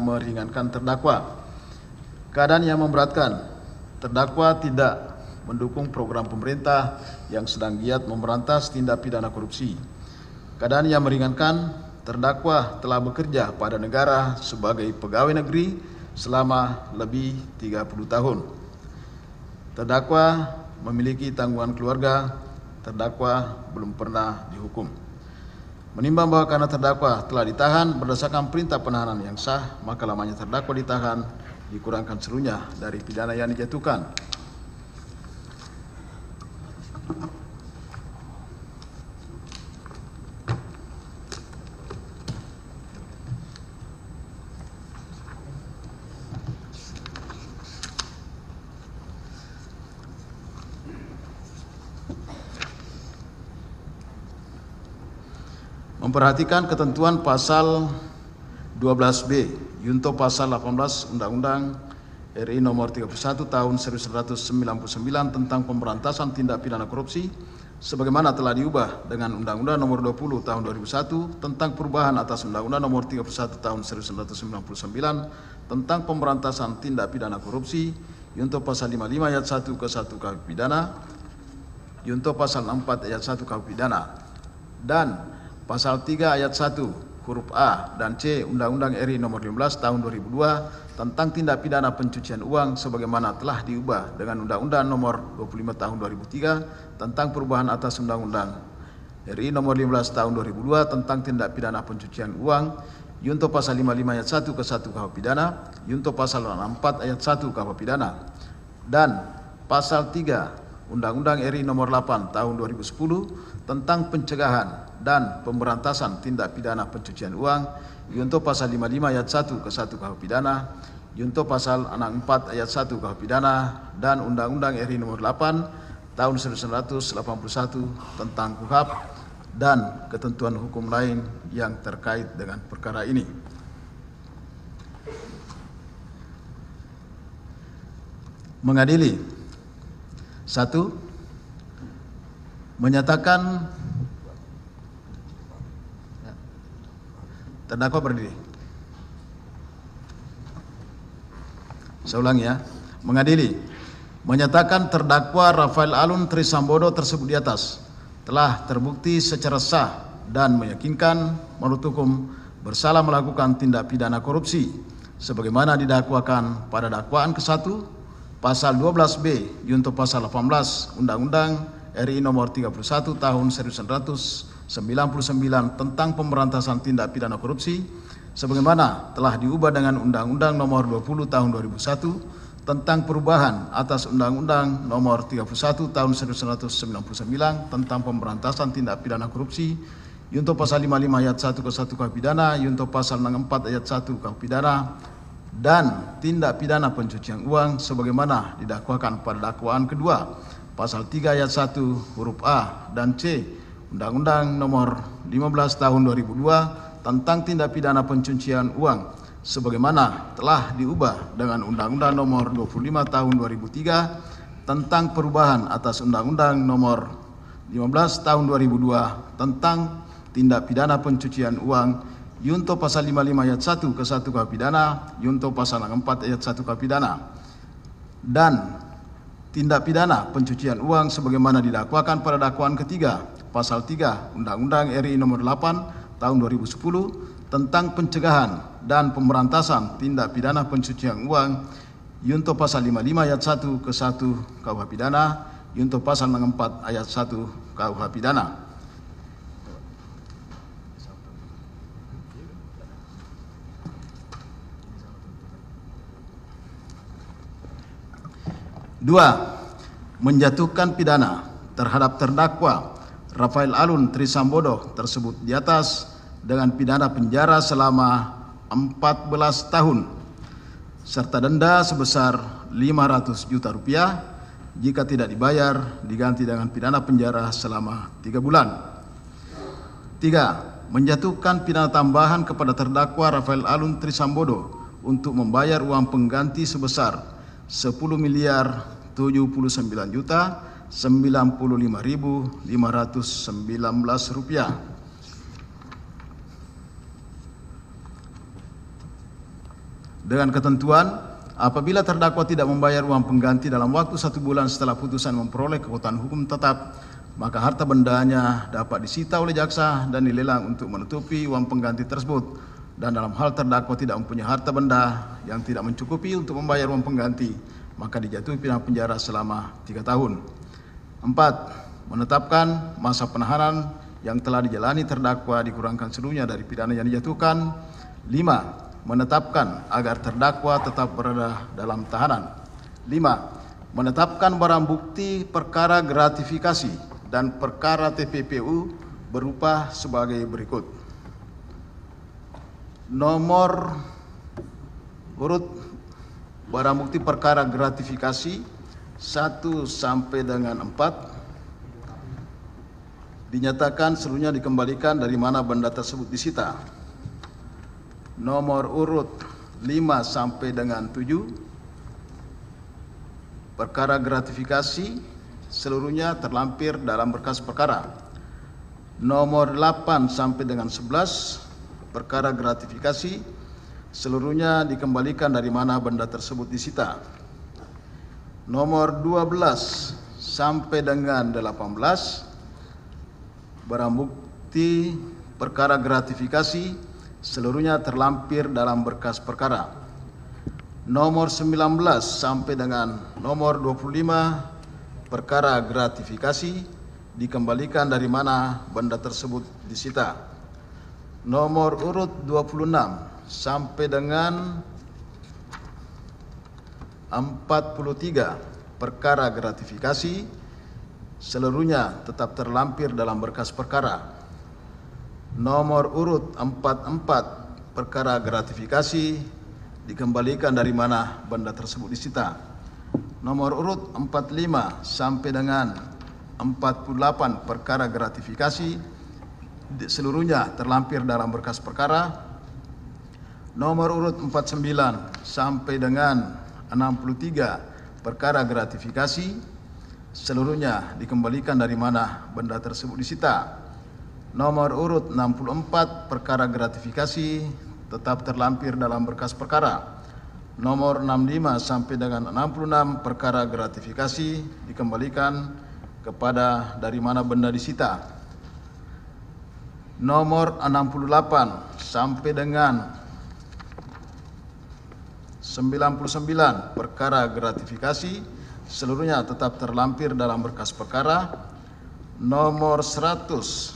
meringankan terdakwa. Keadaan yang memberatkan, terdakwa tidak mendukung program pemerintah yang sedang giat memberantas tindak pidana korupsi. Keadaan yang meringankan, terdakwa telah bekerja pada negara sebagai pegawai negeri selama lebih 30 tahun. Terdakwa memiliki tanggungan keluarga, terdakwa belum pernah dihukum. Menimbang bahwa karena terdakwa telah ditahan berdasarkan perintah penahanan yang sah, maka lamanya terdakwa ditahan dikurangkan seluruhnya dari pidana yang dijatuhkan. Memperhatikan ketentuan pasal 12B Junto pasal 18 Undang-Undang RI nomor 31 tahun 1999 tentang pemberantasan tindak pidana korupsi sebagaimana telah diubah dengan Undang-Undang nomor 20 tahun 2001 tentang perubahan atas Undang-Undang nomor 31 tahun 1999 tentang pemberantasan tindak pidana korupsi Junto pasal 55 ayat 1 ke 1 KUH pidana, Junto pasal 64 ayat 1 KUH pidana, dan pasal 3 ayat 1 huruf A dan C Undang-Undang RI nomor 15 tahun 2002 tentang tindak pidana pencucian uang sebagaimana telah diubah dengan Undang-Undang nomor 25 tahun 2003 tentang perubahan atas Undang-Undang RI nomor 15 tahun 2002 tentang tindak pidana pencucian uang, Junto pasal 55 ayat 1 ke 1 KUH pidana, Junto pasal 64 ayat 1 KUH pidana, dan pasal 3 Undang-Undang RI nomor 8 tahun 2010 tentang pencegahan dan pemberantasan tindak pidana pencucian uang, Junto pasal 55 ayat 1 ke 1 KUH pidana, Junto pasal 64 ayat 1 KUH pidana, dan Undang-Undang RI nomor 8 tahun 1981 tentang KUHP dan ketentuan hukum lain yang terkait dengan perkara ini. Mengadili: 1. Menyatakan terdakwa berdiri. Saya ulangi ya. Mengadili: menyatakan terdakwa Rafael Alun Trisambodo tersebut di atas telah terbukti secara sah dan meyakinkan menurut hukum bersalah melakukan tindak pidana korupsi sebagaimana didakwakan pada dakwaan ke-1 pasal 12B Junto pasal 18 Undang-Undang RI nomor 31 tahun 1999 tentang pemberantasan tindak pidana korupsi sebagaimana telah diubah dengan Undang-Undang nomor 20 tahun 2001 tentang perubahan atas Undang-Undang nomor 31 tahun 1999 tentang pemberantasan tindak pidana korupsi, Junto pasal 55 ayat 1 ke 1 KUH pidana, Junto pasal 64 ayat 1 KUH pidana, dan tindak pidana pencucian uang sebagaimana didakwakan pada dakwaan kedua pasal 3 ayat 1 huruf A dan C Undang-Undang nomor 15 tahun 2002 tentang tindak pidana pencucian uang sebagaimana telah diubah dengan Undang-Undang nomor 25 tahun 2003 tentang perubahan atas Undang-Undang nomor 15 tahun 2002 tentang tindak pidana pencucian uang, Junto pasal 55 ayat 1 ke 1 KUH pidana, Junto pasal 64 ayat 1 KUH pidana, dan tindak pidana pencucian uang sebagaimana didakwakan pada dakwaan ketiga pasal 3 Undang-Undang RI nomor 8 tahun 2010 tentang pencegahan dan pemberantasan tindak pidana pencucian uang, Junto pasal 55 ayat 1 ke 1 KUH pidana, Junto pasal 64 ayat 1 KUH pidana. Dua, menjatuhkan pidana terhadap terdakwa Rafael Alun Trisambodo tersebut di atas dengan pidana penjara selama 14 tahun serta denda sebesar 500 juta rupiah jika tidak dibayar diganti dengan pidana penjara selama 3 bulan. 3. Menjatuhkan pidana tambahan kepada terdakwa Rafael Alun Trisambodo untuk membayar uang pengganti sebesar 10.095.095.519 rupiah. dengan ketentuan apabila terdakwa tidak membayar uang pengganti dalam waktu 1 bulan setelah putusan memperoleh kekuatan hukum tetap, maka harta bendanya dapat disita oleh jaksa dan dilelang untuk menutupi uang pengganti tersebut. Dan dalam hal terdakwa tidak mempunyai harta benda yang tidak mencukupi untuk membayar uang pengganti, maka dijatuhi pidana penjara selama 3 tahun. 4. Menetapkan masa penahanan yang telah dijalani terdakwa dikurangkan seluruhnya dari pidana yang dijatuhkan. 5. Menetapkan agar terdakwa tetap berada dalam tahanan. 5. Menetapkan barang bukti perkara gratifikasi dan perkara TPPU berupa sebagai berikut. Nomor urut barang bukti perkara gratifikasi 1 sampai dengan 4 dinyatakan seluruhnya dikembalikan dari mana benda tersebut disita. Nomor urut 5 sampai dengan 7 perkara gratifikasi seluruhnya terlampir dalam berkas perkara. Nomor 8 sampai dengan 11 perkara gratifikasi seluruhnya dikembalikan dari mana benda tersebut disita. Nomor 12 sampai dengan 18 barang bukti perkara gratifikasi seluruhnya terlampir dalam berkas perkara. Nomor 19 sampai dengan nomor 25 perkara gratifikasi dikembalikan dari mana benda tersebut disita. Nomor urut 26 sampai dengan 43 perkara gratifikasi seluruhnya tetap terlampir dalam berkas perkara. Nomor urut 44 perkara gratifikasi dikembalikan dari mana benda tersebut disita. Nomor urut 45 sampai dengan 48 perkara gratifikasi seluruhnya terlampir dalam berkas perkara. Nomor urut 49 sampai dengan 63 perkara gratifikasi seluruhnya dikembalikan dari mana benda tersebut disita. Nomor urut 64 perkara gratifikasi tetap terlampir dalam berkas perkara. Nomor 65 sampai dengan 66 perkara gratifikasi dikembalikan kepada dari mana benda disita. Nomor 68 sampai dengan 99 perkara gratifikasi seluruhnya tetap terlampir dalam berkas perkara. Nomor 100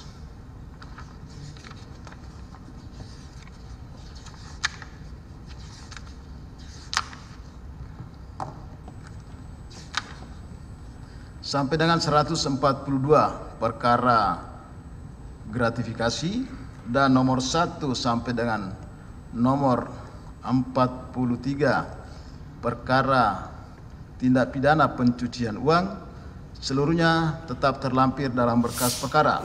sampai dengan 142 perkara gratifikasi dan nomor 1 sampai dengan nomor 43 perkara tindak pidana pencucian uang seluruhnya tetap terlampir dalam berkas perkara.